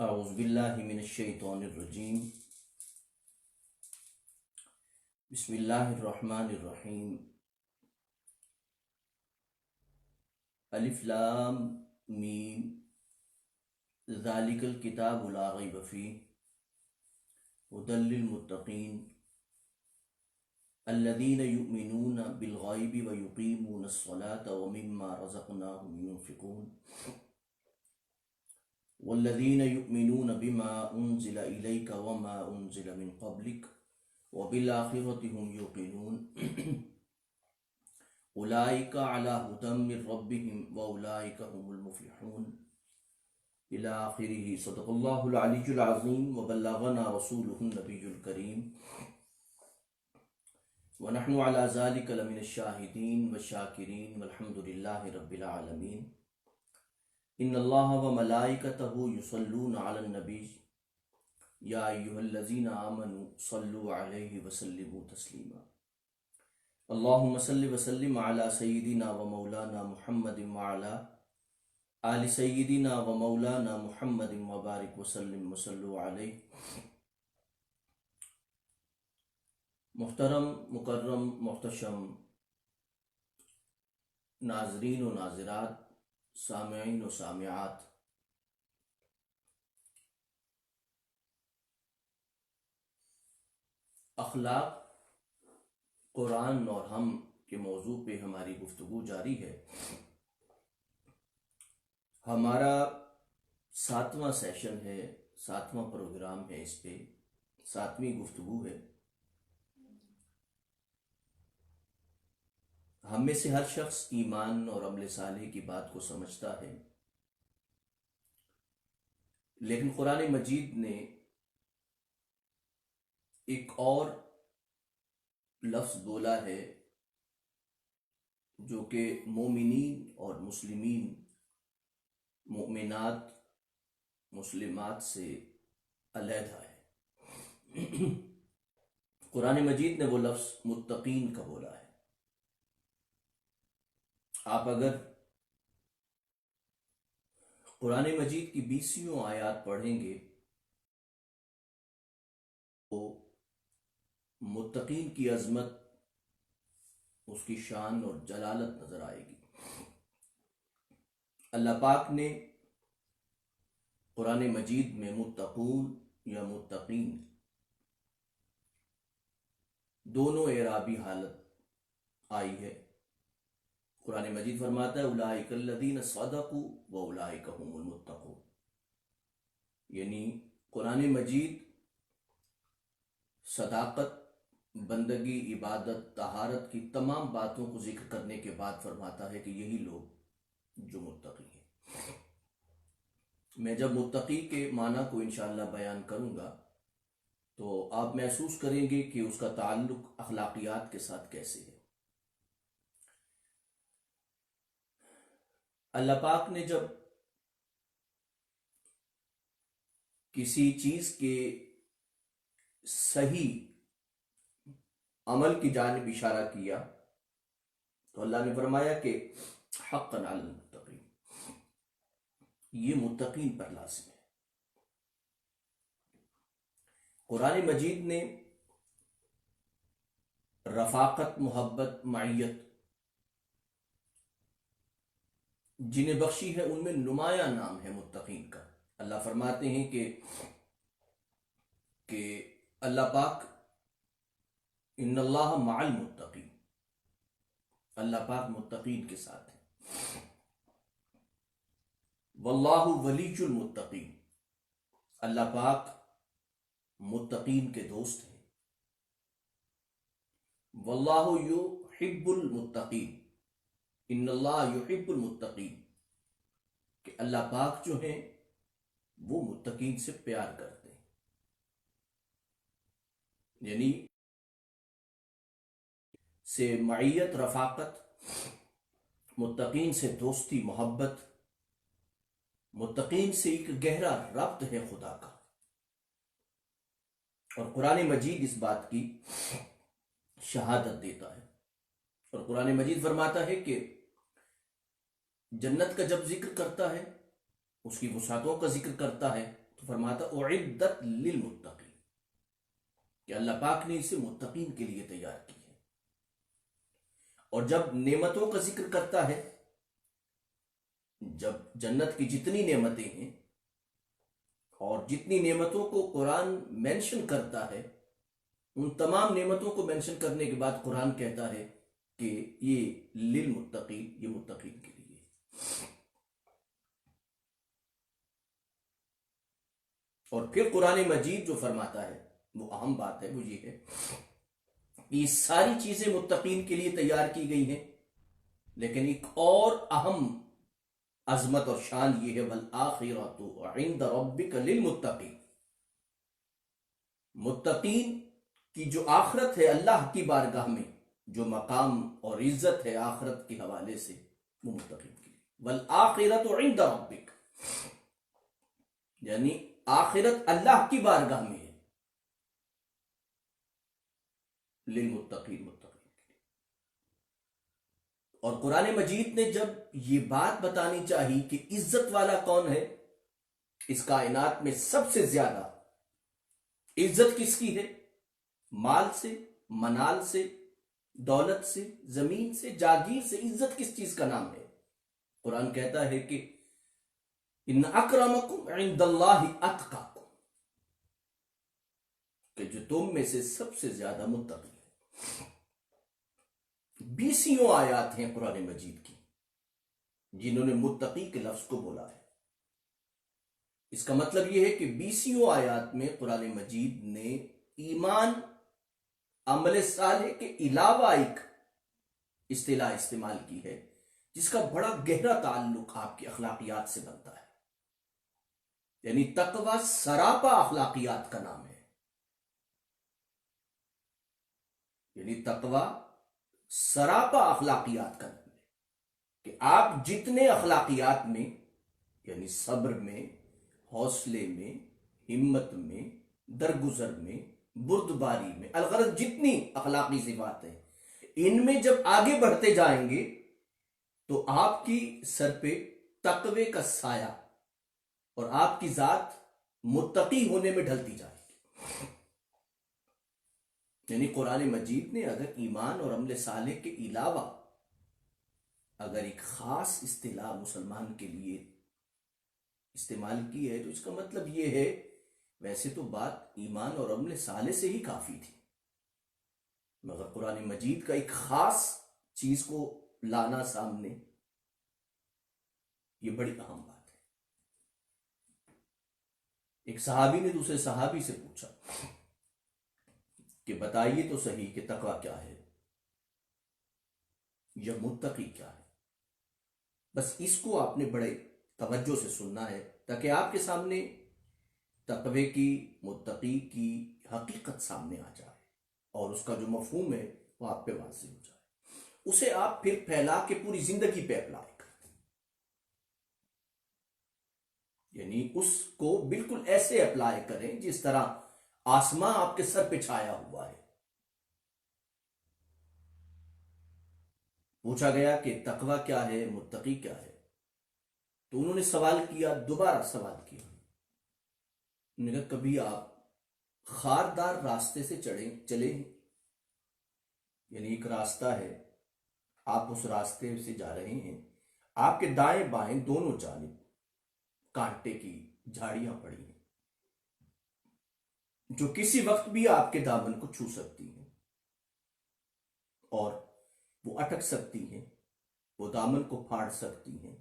اعوذ باللہ من الشیطان الرجیم بسم اللہ الرحمن الرحیم الف لام میم ذالک الکتاب لا ریب فیہ ھدی للمتقین الذین یؤمنون بالغیب ویقیمون الصلاة ومما رزقناہم ينفقون والذین یؤمنون بما انزل الیک وما انزل من قبلک وبالآخرۃ هم یوقنون اولئک علی ھدی من ربہم واولئک هم المفلحون الی آخرہ۔ صدق اللہ العلی العظیم وبلغنا رسولہ النبی الکریم ونحن علی ذلک لمن الشاہدین والشاکرین والحمد للہ رب العالمین۔ ان اللہ وملائکتہ یصلون علی النبی یا ایہا الذین آمنوا صلوا علیہ وسلموا تسلیما۔ اللہم صل وسلم علی سیدنا ومولانا محمد وعلی آل سیدنا ومولانا محمد وبارک وسلم وصلوا علیہ۔ محترم مکرم محتشم ناظرین و ناظرات، سامعین و سامعات، اخلاق قرآن اور ہم کے موضوع پہ ہماری گفتگو جاری ہے۔ ہمارا 7واں سیشن ہے، 7واں پروگرام ہے، اس پہ 7ویں گفتگو ہے۔ ہم میں سے ہر شخص ایمان اور عمل صالح کی بات کو سمجھتا ہے، لیکن قرآن مجید نے ایک اور لفظ بولا ہے جو کہ مومنین اور مسلمین، مؤمنات مسلمات سے علیحدہ ہے۔ قرآن مجید نے وہ لفظ متقین کا بولا ہے۔ آپ اگر قرآن مجید کی 20 آیات پڑھیں گے تو متقین کی عظمت، اس کی شان اور جلالت نظر آئے گی۔ اللہ پاک نے قرآن مجید میں متقون یا متقین دونوں اعرابی حالت آئی ہے۔ قرآن مجید فرماتا ہے اولئک الذین صدقوا واولئک هم المتقون، یعنی قرآن مجید صداقت، بندگی، عبادت، طہارت کی تمام باتوں کو ذکر کرنے کے بعد فرماتا ہے کہ یہی لوگ جو متقی ہیں۔ میں جب متقی کے معنی کو انشاءاللہ بیان کروں گا تو آپ محسوس کریں گے کہ اس کا تعلق اخلاقیات کے ساتھ کیسے ہے۔ اللہ پاک نے جب کسی چیز کے صحیح عمل کی جانب اشارہ کیا تو اللہ نے فرمایا کہ حقا علی المتقین، یہ متقین پر لازم ہے۔ قرآن مجید نے رفاقت، محبت، معیت جنہیں بخشی ہے، ان میں نمایاں نام ہے متقین کا۔ اللہ فرماتے ہیں کہ اللہ پاک ان اللہ مع المتقین، اللہ پاک متقین کے ساتھ ہے۔ واللہ ولی المتقین، اللہ پاک متقین کے دوست ہیں۔ واللہ یحب المتقین، ان اللہ یحب المتقین، کہ اللہ پاک جو ہیں وہ متقین سے پیار کرتے ہیں۔ یعنی سے معیت، رفاقت، متقین سے دوستی، محبت، متقین سے ایک گہرا ربط ہے خدا کا۔ اور قرآن مجید اس بات کی شہادت دیتا ہے۔ اور قرآن مجید فرماتا ہے کہ جنت کا جب ذکر کرتا ہے، اس کی وسعتوں کا ذکر کرتا ہے تو فرماتا اعدت للمتقین کہ اللہ پاک نے اسے متقین کے لیے تیار کی ہے۔ اور جب نعمتوں کا ذکر کرتا ہے، جب جنت کی جتنی نعمتیں ہیں اور جتنی نعمتوں کو قرآن مینشن کرتا ہے، ان تمام نعمتوں کو مینشن کرنے کے بعد قرآن کہتا ہے کہ یہ للمتقین، یہ متقین کے لیے۔ اور پھر قرآن مجید جو فرماتا ہے وہ اہم بات ہے، وہ یہ ہے کہ یہ ساری چیزیں متقین کے لیے تیار کی گئی ہیں، لیکن ایک اور اہم عظمت اور شان یہ ہے والآخرۃ عند ربک للمتقین، متقین کی جو آخرت ہے اللہ کی بارگاہ میں، جو مقام اور عزت ہے آخرت کے حوالے سے، وہ متقین کے لیے۔ والآخرۃ عند ربک، یعنی آخرت اللہ کی بارگاہ میں ہے، للمتقین، متقین کے لیے۔ اور قرآن مجید نے جب یہ بات بتانی چاہی کہ عزت والا کون ہے، اس کائنات میں سب سے زیادہ عزت کس کی ہے، مال سے، منال سے، دولت سے، زمین سے، جاگیر سے، عزت کس چیز کا نام ہے؟ قرآن کہتا ہے کہ ان اکرمکم عند اللہ اتقاکم، کہ جو تم میں سے سب سے زیادہ متقی ہے۔ 20 آیات ہیں قرآن مجید کی جنہوں نے متقی کے لفظ کو بولا ہے۔ اس کا مطلب یہ ہے کہ 20 آیات میں قرآن مجید نے ایمان، عمل صالح کے علاوہ ایک اصطلاح استعمال کی ہے جس کا بڑا گہرا تعلق آپ کی اخلاقیات سے بنتا ہے، یعنی تقوی سراپا اخلاقیات کا نام ہے، یعنی تقوی سراپا اخلاقیات کا نام ہے کہ آپ جتنے اخلاقیات میں، یعنی صبر میں، حوصلے میں، ہمت میں، درگزر میں، بردباری میں، الغرض جتنی اخلاقی صفات ہیں، ان میں جب آگے بڑھتے جائیں گے تو آپ کی سر پہ تقوی کا سایہ اور آپ کی ذات متقی ہونے میں ڈھلتی جائے گی۔ یعنی قرآن مجید نے اگر ایمان اور عمل صالح کے علاوہ اگر ایک خاص اصطلاح مسلمان کے لیے استعمال کی ہے تو اس کا مطلب یہ ہے، ویسے تو بات ایمان اور عمل صالح سے ہی کافی تھی، مگر قرآن مجید کا ایک خاص چیز کو لانا سامنے، یہ بڑی اہم بات ہے۔ ایک صحابی نے دوسرے صحابی سے پوچھا کہ بتائیے تو صحیح کہ تقوی کیا ہے یا متقی کیا ہے؟ بس اس کو آپ نے بڑے توجہ سے سننا ہے تاکہ آپ کے سامنے تقوی کی، متقی کی حقیقت سامنے آ جائے اور اس کا جو مفہوم ہے وہ آپ پہ واضح ہو جائے، اسے آپ پھر پھیلا کے پوری زندگی پہ اپلائی کریں، یعنی اس کو بالکل ایسے اپلائی کریں جس طرح آسمان آپ کے سر پہ چھایا ہوا ہے۔ پوچھا گیا کہ تقوی کیا ہے، متقی کیا ہے؟ تو انہوں نے سوال کیا، دوبارہ سوال کیا، انہوں نے کہا کبھی آپ خاردار راستے سے چلے ہیں، یعنی ایک راستہ ہے، آپ اس راستے سے جا رہے ہیں، آپ کے دائیں بائیں دونوں جانب کانٹے کی جھاڑیاں پڑی ہیں جو کسی وقت بھی آپ کے دامن کو چھو سکتی ہیں اور وہ اٹک سکتی ہیں، وہ دامن کو پھاڑ سکتی ہیں،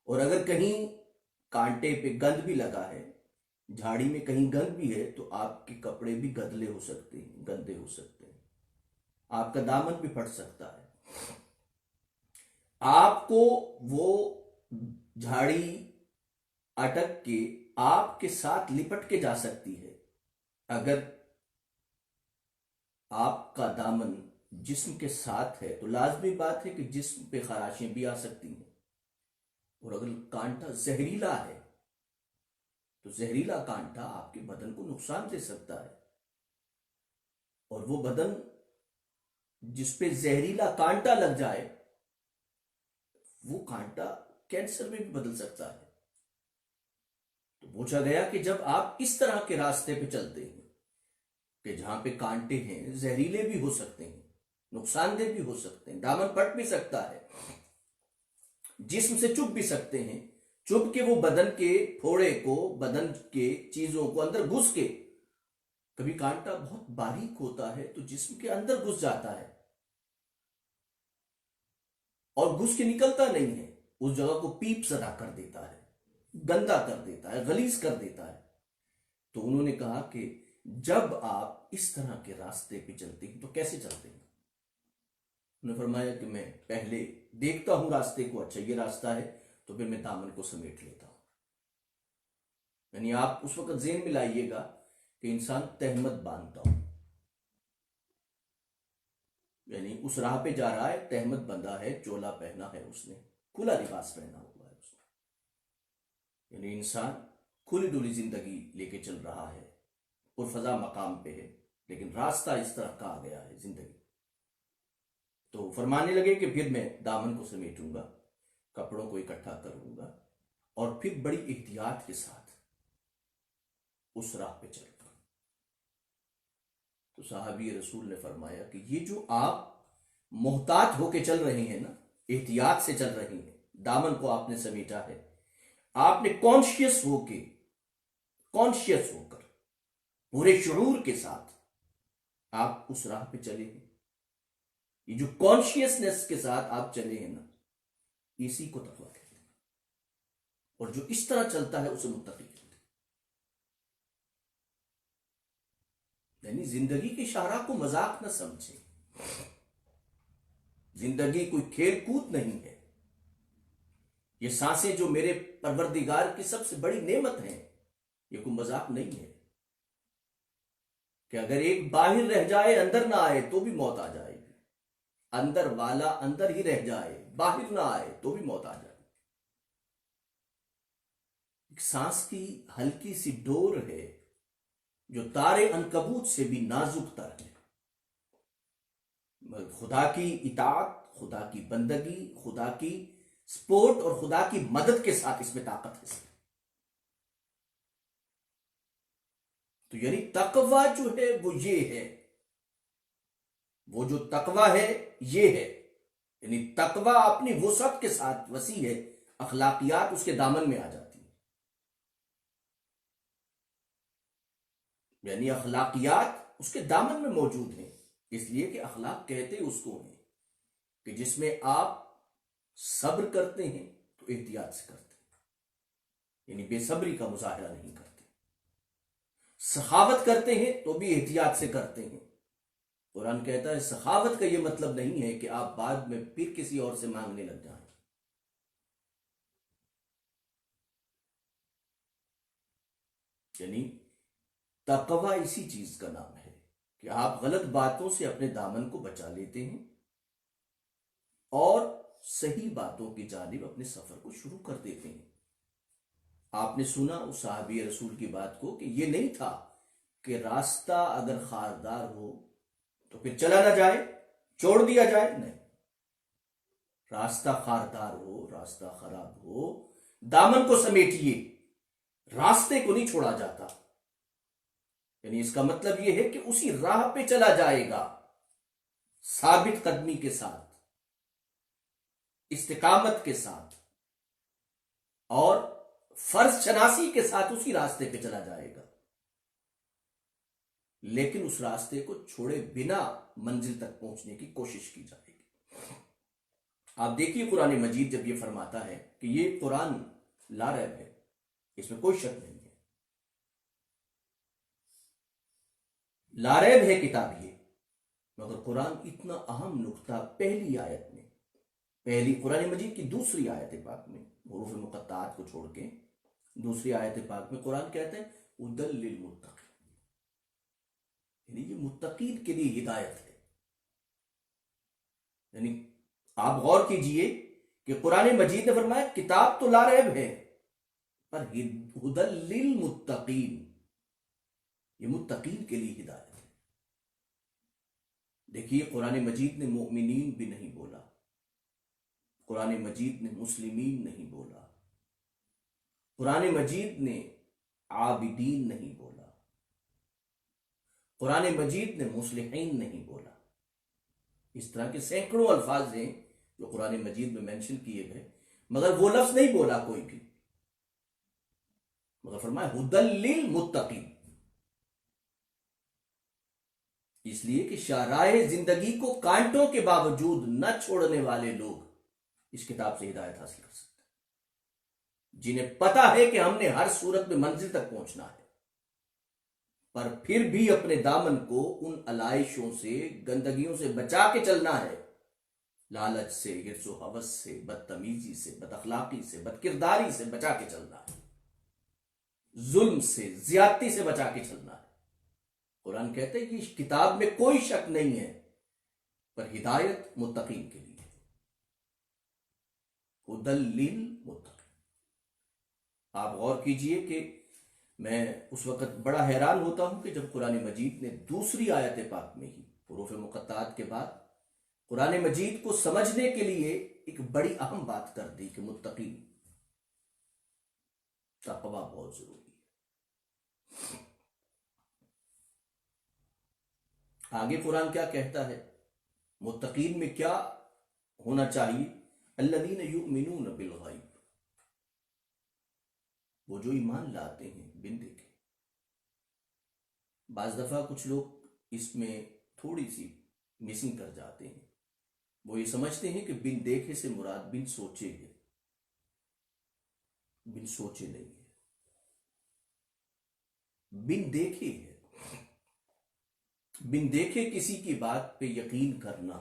اور اگر کہیں کانٹے پہ گند بھی لگا ہے، جھاڑی میں کہیں گند بھی ہے تو آپ کے کپڑے بھی گندلے ہو سکتے ہیں، گندے ہو سکتے ہیں، آپ کا دامن بھی پھٹ سکتا ہے، آپ کو وہ جھاڑی اٹک کے آپ کے ساتھ لپٹ کے جا سکتی ہے۔ اگر آپ کا دامن جسم کے ساتھ ہے تو لازمی بات ہے کہ جسم پہ خراشیں بھی آ سکتی ہیں، اور اگر کانٹا زہریلا ہے تو زہریلا کانٹا آپ کے بدن کو نقصان دے سکتا ہے، اور وہ بدن جس پہ زہریلا کانٹا لگ جائے وہ کانٹا کینسر میں بھی بدل سکتا ہے۔ تو پوچھا گیا کہ جب آپ اس طرح کے راستے پہ چلتے ہیں کہ جہاں پہ کانٹے ہیں، زہریلے بھی ہو سکتے ہیں، نقصان دہ بھی ہو سکتے ہیں، دامن پٹ بھی سکتا ہے، جسم سے چبھ بھی سکتے ہیں، چبھ کے وہ بدن کے پھوڑے کو، بدن کے چیزوں کو اندر گھس کے، کبھی کانٹا بہت باریک ہوتا ہے تو جسم کے اندر گھس جاتا ہے اور گھس کے نکلتا نہیں ہے، اس جگہ کو پیپ زدہ کر دیتا ہے، گندا کر دیتا ہے، غلیظ کر دیتا ہے۔ تو انہوں نے کہا کہ جب آپ اس طرح کے راستے پہ چلتے ہیں تو کیسے چلتے ہیں؟ انہوں نے فرمایا کہ میں پہلے دیکھتا ہوں راستے کو، اچھا یہ راستہ ہے تو پھر میں دامن کو سمیٹ لیتا ہوں۔ یعنی آپ اس وقت ذہن میں لائیے گا کہ انسان تہمت باندھتا ہوں، یعنی اس راہ پہ جا رہا ہے، تہمت بندھا ہے، چولا پہنا ہے، اس نے کھلا لباس پہنا ہوا ہے اس نے، یعنی انسان کھلی ڈولی زندگی لے کے چل رہا ہے، پرفضا مقام پہ ہے، لیکن راستہ اس طرح کا آ گیا ہے زندگی۔ تو فرمانے لگے کہ پھر میں دامن کو سمیٹوں گا، کپڑوں کو اکٹھا کروں گا اور پھر بڑی احتیاط کے ساتھ اس راہ پہ چلوں گا۔ تو صحابی رسول نے فرمایا کہ یہ جو آپ محتاط ہو کے چل رہے ہیں نا، احتیاط سے چل رہے ہیں، دامن کو آپ نے سمیٹا ہے، آپ نے کانشیس ہو کر پورے شعور کے ساتھ آپ اس راہ پہ چلے ہیں، یہ جو کانشیسنس کے ساتھ آپ چلے ہیں نا، اسی کو تقویٰ کہتے ہیں، اور جو اس طرح چلتا ہے اسے متقی کہتے ہیں۔ یعنی زندگی کی شاہراہ کو مذاق نہ سمجھیں، زندگی کوئی کھیل کود نہیں ہے، یہ سانسیں جو میرے پروردگار کی سب سے بڑی نعمت ہیں، یہ کوئی مذاق نہیں ہے کہ اگر ایک باہر رہ جائے، اندر نہ آئے تو بھی موت آ جائے گی، اندر والا اندر ہی رہ جائے، باہر نہ آئے تو بھی موت آ جائے گی۔ ایک سانس کی ہلکی سی ڈور ہے جو تارے عنکبوت سے بھی نازک تر ہے، خدا کی اطاعت، خدا کی بندگی، خدا کی سپورٹ اور خدا کی مدد کے ساتھ اس میں طاقت ہے۔ تو یعنی تقوی جو ہے وہ یہ ہے، وہ جو تقوی ہے یہ ہے، یعنی تقوی اپنی وسعت کے ساتھ وسیع ہے، اخلاقیات اس کے دامن میں آ جاتی ہیں، یعنی اخلاقیات اس کے دامن میں موجود ہیں، اس لیے کہ اخلاق کہتے اس کو ہیں کہ جس میں آپ صبر کرتے ہیں تو احتیاط سے کرتے ہیں، یعنی بے صبری کا مظاہرہ نہیں کرتے، سخاوت کرتے ہیں تو بھی احتیاط سے کرتے ہیں۔ قرآن کہتا ہے سخاوت کا یہ مطلب نہیں ہے کہ آپ بعد میں پھر کسی اور سے مانگنے لگ جائیں، یعنی تقوی اسی چیز کا نام ہے کہ آپ غلط باتوں سے اپنے دامن کو بچا لیتے ہیں اور صحیح باتوں کی جانب اپنے سفر کو شروع کر دیتے ہیں۔ آپ نے سنا اس صحابی رسول کی بات کو کہ یہ نہیں تھا کہ راستہ اگر خاردار ہو تو پھر چلا نہ جائے، چھوڑ دیا جائے، نہیں، راستہ خاردار ہو، راستہ خراب ہو، دامن کو سمیٹیے، راستے کو نہیں چھوڑا جاتا، یعنی اس کا مطلب یہ ہے کہ اسی راہ پہ چلا جائے گا، ثابت قدمی کے ساتھ، استقامت کے ساتھ اور فرض شناسی کے ساتھ اسی راستے پہ چلا جائے گا، لیکن اس راستے کو چھوڑے بنا منزل تک پہنچنے کی کوشش کی جائے گی۔ آپ دیکھیے قرآن مجید جب یہ فرماتا ہے کہ یہ قرآن لا ریب ہے، اس میں کوئی شک نہیں ہے، لا ریب ہے کتاب یہ، مگر قرآن اتنا اہم نقطہ پہلی آیت میں، پہلی قرآن مجید کی دوسری آیت پاک میں، حروف مقطعات کو چھوڑ کے دوسری آیت پاک میں قرآن کہتا ہے ہدی للمتقین، یعنی یہ متقین کے لیے ہدایت ہے۔ یعنی آپ غور کیجئے کہ قرآن مجید نے فرمایا کتاب تو لا ریب ہے پر ہدی للمتقین، یہ متقین کے لیے ہدایت ہے۔ دیکھیے قرآن مجید نے مؤمنین بھی نہیں بولا، قرآن مجید نے مسلمین نہیں بولا، قرآن مجید نے عابدین نہیں بولا، قرآن مجید نے مصلحین نہیں بولا۔ اس طرح کے سینکڑوں الفاظ ہیں جو قرآن مجید میں مینشن کیے گئے، مگر وہ لفظ نہیں بولا کوئی بھی، مگر فرمایا ہدی للمتقین، اس لیے کہ شاہراہ زندگی کو کانٹوں کے باوجود نہ چھوڑنے والے لوگ اس کتاب سے ہدایت حاصل کر سکتے ہیں، جنہیں پتا ہے کہ ہم نے ہر صورت میں منزل تک پہنچنا ہے، پر پھر بھی اپنے دامن کو ان علائشوں سے، گندگیوں سے بچا کے چلنا ہے، لالچ سے، حرص و ہوس سے، بدتمیزی سے، بد اخلاقی سے، بد کرداری سے بچا کے چلنا ہے، ظلم سے، زیادتی سے بچا کے چلنا ہے۔ قرآن کہتے ہیں کہ اس کتاب میں کوئی شک نہیں ہے، پر ہدایت متقین کے لیے، ہدی للمتقین۔ آپ غور کیجئے کہ میں اس وقت بڑا حیران ہوتا ہوں کہ جب قرآن مجید نے دوسری آیت پاک میں ہی حروف مقطعات کے بعد قرآن مجید کو سمجھنے کے لیے ایک بڑی اہم بات کر دی کہ متقین، تقوی بہت ضروری ہے۔ آگے قرآن کیا کہتا ہے، متقین میں کیا ہونا چاہیے؟ الذین یؤمنون بالغیب، وہ جو ایمان لاتے ہیں بن دیکھے۔ بعض دفعہ کچھ لوگ اس میں تھوڑی سی مسنگ کر جاتے ہیں، وہ یہ سمجھتے ہیں کہ بن دیکھے سے مراد بن سوچے ہے، بن سوچے نہیں ہے، بن دیکھے ہے۔ بن دیکھے کسی کی بات پہ یقین کرنا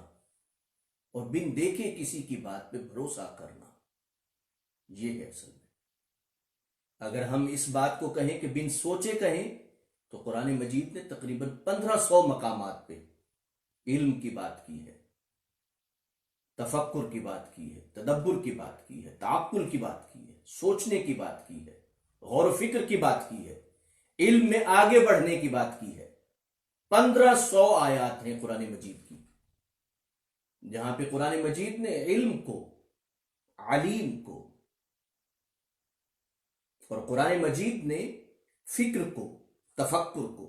اور بن دیکھے کسی کی بات پہ بھروسہ کرنا، یہ ہے اصل میں۔ اگر ہم اس بات کو کہیں کہ بن سوچے کہیں تو قرآن مجید نے تقریباً 1500 مقامات پہ علم کی بات کی ہے، تفکر کی بات کی ہے، تدبر کی بات کی ہے، تعقل کی بات کی ہے، سوچنے کی بات کی ہے، غور و فکر کی بات کی ہے، علم میں آگے بڑھنے کی بات کی ہے۔ 1500 آیات ہیں قرآن مجید کی جہاں پہ قرآن مجید نے علم کو، علیم کو، اور قرآن مجید نے فکر کو، تفکر کو،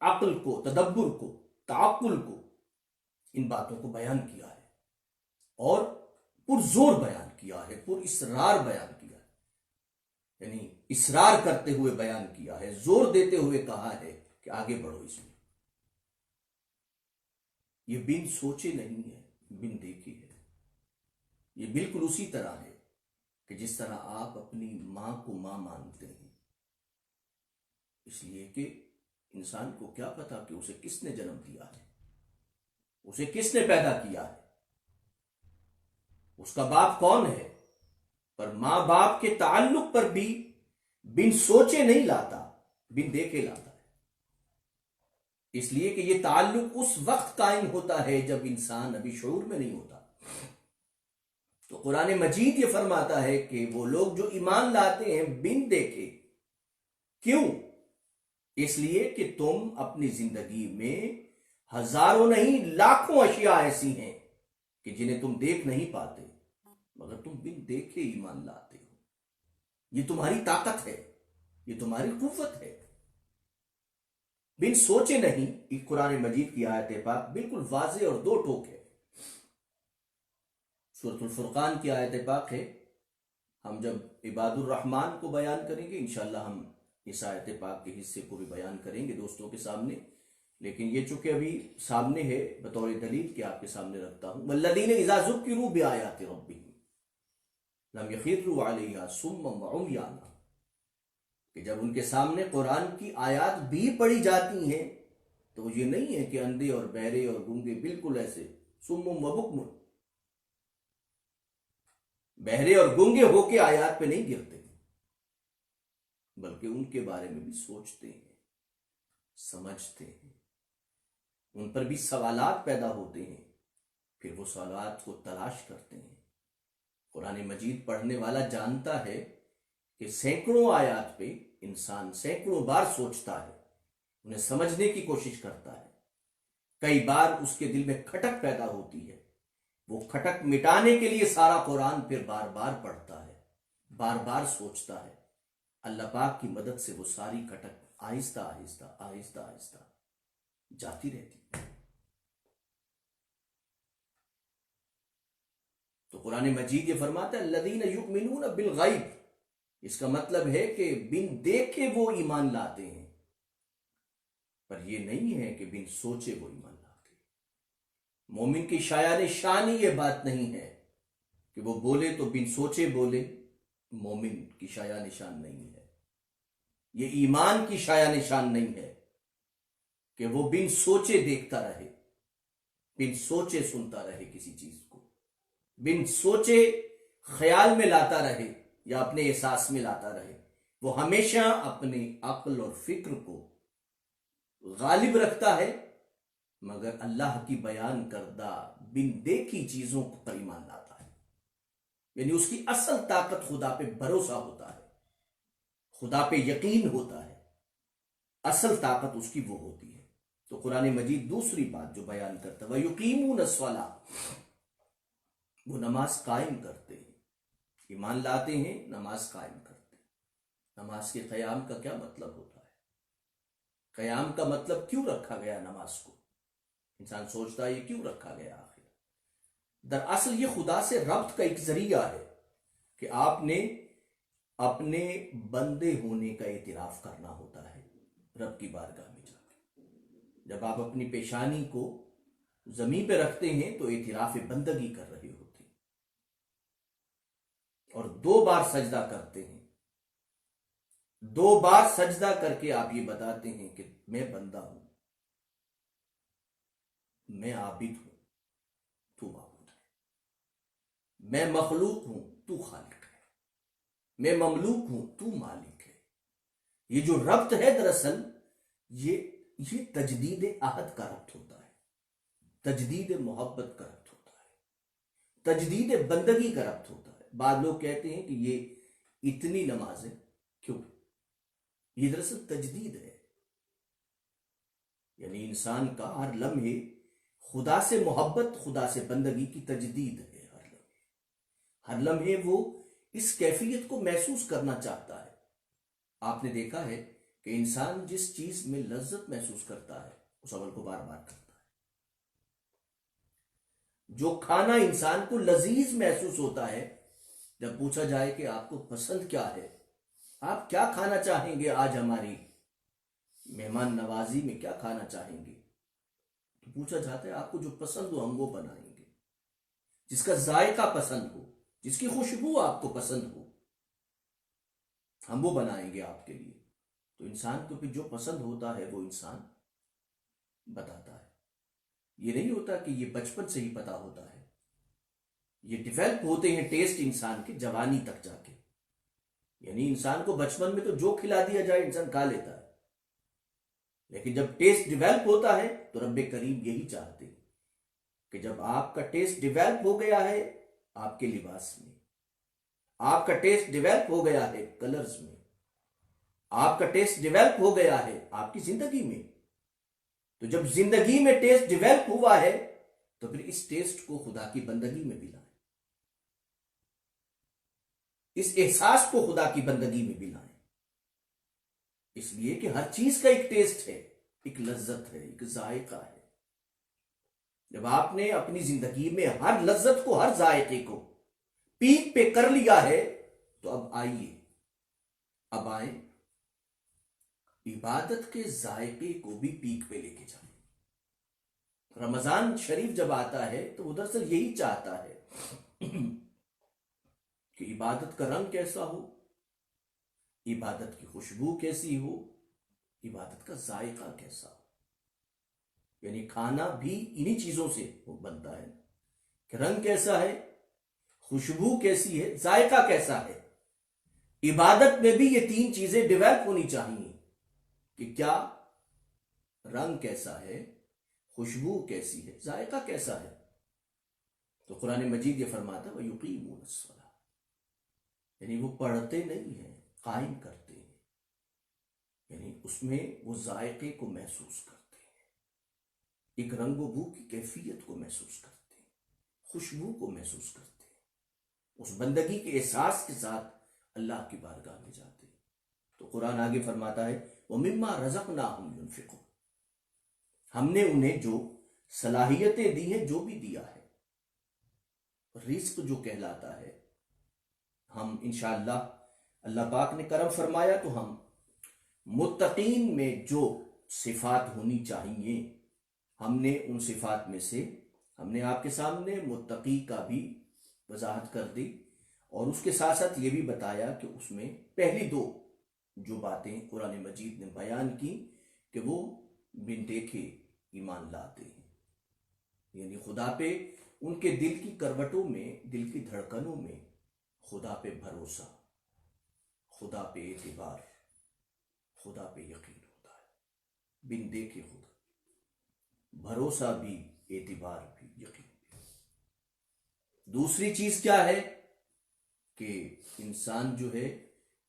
عقل کو، تدبر کو، تعقل کو، ان باتوں کو بیان کیا ہے، اور پرزور بیان کیا ہے، پر اصرار بیان کیا ہے، یعنی اصرار کرتے ہوئے بیان کیا ہے، زور دیتے ہوئے کہا ہے کہ آگے بڑھو اس میں۔ یہ بن سوچے نہیں ہے، بن دیکھے ہے۔ یہ بالکل اسی طرح ہے کہ جس طرح آپ اپنی ماں کو ماں مانتے ہیں، اس لیے کہ انسان کو کیا پتا کہ اسے کس نے جنم دیا ہے، اسے کس نے پیدا کیا ہے، اس کا باپ کون ہے، پر ماں باپ کے تعلق پر بھی بن سوچے نہیں لاتا، بن دیکھے لاتا ہے، اس لیے کہ یہ تعلق اس وقت قائم ہوتا ہے جب انسان ابھی شعور میں نہیں ہوتا۔ تو قرآن مجید یہ فرماتا ہے کہ وہ لوگ جو ایمان لاتے ہیں بن دیکھے، کیوں؟ اس لیے کہ تم اپنی زندگی میں ہزاروں نہیں لاکھوں اشیاء ایسی ہیں کہ جنہیں تم دیکھ نہیں پاتے، مگر تم بن دیکھے ایمان لاتے ہو۔ یہ تمہاری طاقت ہے، یہ تمہاری قوت ہے، بن سوچے نہیں۔ ایک قرآن مجید کی آیت پاک بالکل واضح اور دو ٹوک ہے، سورۃ الفرقان کی آیت پاک ہے۔ ہم جب عباد الرحمن کو بیان کریں گے انشاءاللہ ہم اس آیت پاک کے حصے کو بھی بیان کریں گے دوستوں کے سامنے، لیکن یہ چونکہ ابھی سامنے ہے بطور دلیل کہ آپ کے سامنے رکھتا ہوں۔ والذین اذا ذکروا بآیات ربہم لم یخروا علیہا صما وعمیانا، کہ جب ان کے سامنے قرآن کی آیات بھی پڑھی جاتی ہیں تو یہ نہیں ہے کہ اندھے اور بہرے اور گونگے بالکل ایسے صم و بکم، بہرے اور گونگے ہو کے آیات پہ نہیں گرتے، بلکہ ان کے بارے میں بھی سوچتے ہیں، سمجھتے ہیں، ان پر بھی سوالات پیدا ہوتے ہیں، پھر وہ سوالات کو تلاش کرتے ہیں۔ قرآن مجید پڑھنے والا جانتا ہے کہ سینکڑوں آیات پہ انسان سینکڑوں بار سوچتا ہے، انہیں سمجھنے کی کوشش کرتا ہے، کئی بار اس کے دل میں کھٹک پیدا ہوتی ہے، وہ کھٹک مٹانے کے لیے سارا قرآن پھر بار بار پڑھتا ہے، بار بار سوچتا ہے۔ اللہ پاک کی مدد سے وہ ساری کھٹک آہستہ آہستہ آہستہ آہستہ جاتی رہتی. تو قرآن مجید یہ فرماتا ہے الذین یؤمنون بالغیب، اس کا مطلب ہے کہ بن دیکھے وہ ایمان لاتے ہیں، پر یہ نہیں ہے کہ بن سوچے وہ ایمان لاتے ہیں. مومن کی شایان شانی یہ بات نہیں ہے کہ وہ بولے تو بن سوچے بولے. مومن کی شایان شان نہیں ہے، یہ ایمان کی شایان شان نہیں ہے کہ وہ بن سوچے دیکھتا رہے، بن سوچے سنتا رہے کسی چیز کو، بن سوچے خیال میں لاتا رہے یا اپنے احساس میں لاتا رہے. وہ ہمیشہ اپنی عقل اور فکر کو غالب رکھتا ہے، مگر اللہ کی بیان کردہ بن دیکھی چیزوں پر ایمان لاتا ہے. یعنی اس کی اصل طاقت خدا پہ بھروسہ ہوتا ہے، خدا پہ یقین ہوتا ہے، اصل طاقت اس کی وہ ہوتی ہے. تو قرآن مجید دوسری بات جو بیان کرتا ہے وَيُقِيمُونَ الصَّلَاةَ، وہ نماز قائم کرتے ہیں. ایمان لاتے ہیں، نماز قائم کرتے ہیں. نماز کے قیام کا کیا مطلب ہوتا ہے؟ قیام کا مطلب کیوں رکھا گیا نماز کو؟ انسان سوچتا ہے یہ کیوں رکھا گیا آخر؟ دراصل یہ خدا سے ربط کا ایک ذریعہ ہے کہ آپ نے اپنے بندے ہونے کا اعتراف کرنا ہوتا ہے رب کی بارگاہ میں جا کے. جب آپ اپنی پیشانی کو زمین پہ رکھتے ہیں تو اعتراف بندگی کر رہے ہوتے ہیں، اور 2 بار سجدہ کرتے ہیں. 2 بار سجدہ کر کے آپ یہ بتاتے ہیں کہ میں بندہ ہوں، میں عابد ہوں، تو معبود ہے، میں مخلوق ہوں، تو خالق ہے، میں مملوک ہوں، تو مالک ہے. یہ جو ربط ہے دراصل یہ تجدید عہد کا ربط ہوتا ہے، تجدید محبت کا ربط ہوتا ہے، تجدید بندگی کا ربط ہوتا ہے. بعض لوگ کہتے ہیں کہ یہ اتنی نمازیں کیوں؟ یہ دراصل تجدید ہے. یعنی انسان کا ہر لمحے خدا سے محبت، خدا سے بندگی کی تجدید ہے. ہر لمحے وہ اس کیفیت کو محسوس کرنا چاہتا ہے. آپ نے دیکھا ہے کہ انسان جس چیز میں لذت محسوس کرتا ہے اس عمل کو بار بار کرتا ہے. جو کھانا انسان کو لذیذ محسوس ہوتا ہے، جب پوچھا جائے کہ آپ کو پسند کیا ہے، آپ کیا کھانا چاہیں گے آج ہماری مہمان نوازی میں، کیا کھانا چاہیں گے، تو پوچھا جاتا ہے آپ کو جو پسند ہو ہم وہ بنائیں گے. جس کا ذائقہ پسند ہو، جس کی خوشبو آپ کو پسند ہو، ہم وہ بنائیں گے آپ کے لیے. تو انسان کو پھر جو پسند ہوتا ہے وہ انسان بتاتا ہے. یہ نہیں ہوتا کہ یہ بچپن سے ہی پتا ہوتا ہے، یہ ڈیویلپ ہوتے ہیں ٹیسٹ انسان کے جوانی تک جا کے. یعنی انسان کو بچپن میں تو جو کھلا دیا جائے انسان کھا لیتا ہے، لیکن جب ٹیسٹ ڈیویلپ ہوتا ہے تو رب کریم یہی چاہتے ہیں کہ جب آپ کا ٹیسٹ ڈیویلپ ہو گیا ہے آپ کے لباس میں، آپ کا ٹیسٹ ڈیویلپ ہو گیا ہے کلرز میں، آپ کا ٹیسٹ ڈیویلپ ہو گیا ہے آپ کی زندگی میں، تو جب زندگی میں ٹیسٹ ڈیویلپ ہوا ہے تو پھر اس ٹیسٹ کو خدا کی بندگی میں بھی لائیں، اس احساس کو خدا کی بندگی میں بھی لائیں. اس لیے کہ ہر چیز کا ایک ٹیسٹ ہے، ایک لذت ہے، ایک ذائقہ ہے. جب آپ نے اپنی زندگی میں ہر لذت کو، ہر ذائقے کو پیک پہ کر لیا ہے تو اب آئیے، اب آئیں عبادت کے ذائقے کو بھی پیک پہ لے کے جائیں. رمضان شریف جب آتا ہے تو وہ دراصل یہی چاہتا ہے کہ عبادت کا رنگ کیسا ہو، عبادت کی خوشبو کیسی ہو، عبادت کا ذائقہ کیسا ہو. یعنی کھانا بھی انہی چیزوں سے بنتا ہے کہ رنگ کیسا ہے، خوشبو کیسی ہے، ذائقہ کیسا ہے. عبادت میں بھی یہ 3 چیزیں ڈیویلپ ہونی چاہیے کہ کیا رنگ کیسا ہے، خوشبو کیسی ہے، ذائقہ کیسا ہے. تو قرآن مجید یہ فرماتا ہے وَيُقِيمُونَ الصَّلَاةَ، یعنی وہ پڑھتے نہیں ہیں، قائم کرتے ہیں. یعنی اس میں وہ ذائقے کو محسوس کرتے ہیں، ایک رنگ و بو کی کیفیت کو محسوس کرتے ہیں، خوشبو کو محسوس کرتے ہیں. اس بندگی کے احساس کے ساتھ اللہ کی بارگاہ میں جاتے ہیں. قرآن آگے فرماتا ہے وَمِمَّا رَزَقْنَاهُمْ يُنْفِقُونَ، ہم نے انہیں جو صلاحیتیں دی ہیں، جو بھی دیا ہے، رزق جو کہلاتا ہے، ہم انشاءاللہ اللہ پاک نے کرم فرمایا تو ہم متقین میں جو صفات ہونی چاہیے، ہم نے ان صفات میں سے ہم نے آپ کے سامنے متقی کا بھی وضاحت کر دی، اور اس کے ساتھ ساتھ یہ بھی بتایا کہ اس میں پہلی دو جو باتیں قرآن مجید نے بیان کی کہ وہ بن دیکھے ایمان لاتے ہیں، یعنی خدا پہ ان کے دل کی کروٹوں میں، دل کی دھڑکنوں میں خدا پہ بھروسہ، خدا پہ اعتبار، خدا پہ یقین ہوتا ہے، بن دیکھے خدا، بھروسہ بھی، اعتبار بھی، یقین بھی۔ دوسری چیز کیا ہے کہ انسان جو ہے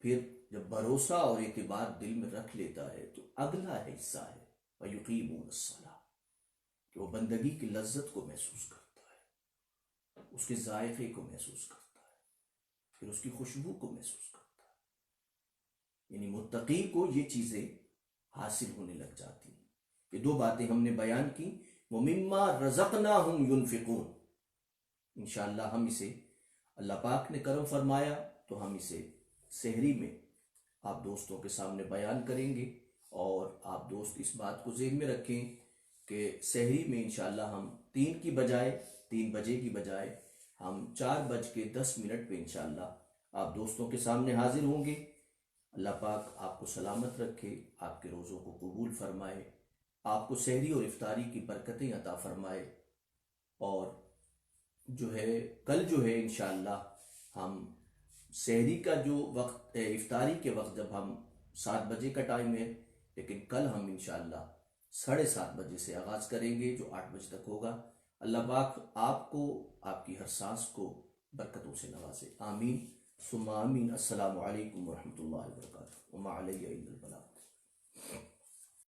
پھر جب بھروسہ اور اعتبار دل میں رکھ لیتا ہے تو اگلا حصہ ہے وَيُقِيمُونَ الصَّلَاةَ، کہ وہ بندگی کی لذت کو محسوس کرتا ہے، اس کے ذائقے کو محسوس کرتا ہے، پھر اس کی خوشبو کو محسوس کرتا ہے، یعنی متقی کو یہ چیزیں حاصل ہونے لگ جاتی ہیں۔ یہ دو باتیں ہم نے بیان کی، وَمِمَّا رَزَقْنَاهُمْ يُنْفِقُونَ، انشاءاللہ ہم اسے، اللہ پاک نے کرم فرمایا تو ہم اسے سحری میں آپ دوستوں کے سامنے بیان کریں گے، اور آپ دوست اس بات کو ذہن میں رکھیں کہ سحری میں انشاءاللہ ہم 3 بجے کی بجائے ہم 4:10 پہ انشاءاللہ آپ دوستوں کے سامنے حاضر ہوں گے۔ اللہ پاک آپ کو سلامت رکھے، آپ کے روزوں کو قبول فرمائے، آپ کو سحری اور افطاری کی برکتیں عطا فرمائے، اور جو ہے کل جو ہے انشاءاللہ ہم سحری کا جو وقت، افطاری کے وقت جب ہم 7 بجے کا ٹائم ہے، لیکن کل ہم انشاءاللہ 7:30 بجے سے آغاز کریں گے جو 8 بجے تک ہوگا۔ اللہ پاک آپ کو، آپ کی ہر سانس کو برکتوں سے نوازے، آمین ثم آمین۔ السلام علیکم ورحمۃ اللہ وبرکاتہ، وما علی الا البلاغ۔